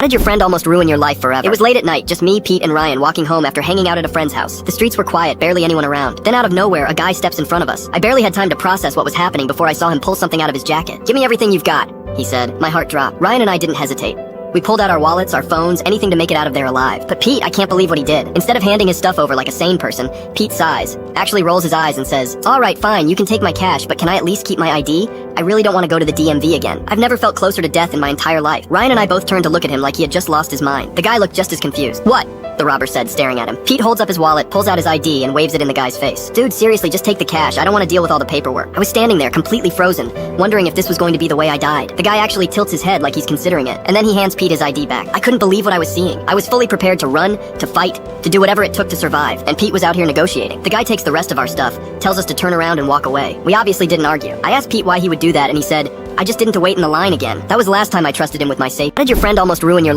How did your friend almost ruin your life forever? It was late at night, just me, Pete, and Ryan walking home after hanging out at a friend's house. The streets were quiet, barely anyone around. Then out of nowhere, a guy steps in front of us. I barely had time to process what was happening before I saw him pull something out of his jacket. "Give me everything you've got," he said. My heart dropped. Ryan and I didn't hesitate. We pulled out our wallets, our phones, anything to make it out of there alive. But Pete, I can't believe what he did. Instead of handing his stuff over like a sane person, Pete sighs, actually rolls his eyes and says, "All right, fine, you can take my cash, but can I at least keep my ID? I really don't want to go to the DMV again. I've never felt closer to death in my entire life." Ryan and I both turned to look at him like he had just lost his mind. The guy looked just as confused. "What?" the robber said, staring at him. Pete holds up his wallet, pulls out his ID, and waves it in the guy's face. "Dude, seriously, just take the cash. I don't want to deal with all the paperwork." I was standing there, completely frozen, wondering if this was going to be the way I died. The guy actually tilts his head like he's considering it, and then he hands Pete his ID back. I couldn't believe what I was seeing. I was fully prepared to run, to fight, to do whatever it took to survive, and Pete was out here negotiating. The guy takes the rest of our stuff, tells us to turn around and walk away. We obviously didn't argue. I asked Pete why he would do that, and he said, "I just didn't to wait in the line again." That was the last time I trusted him with my safe. How did your friend almost ruin your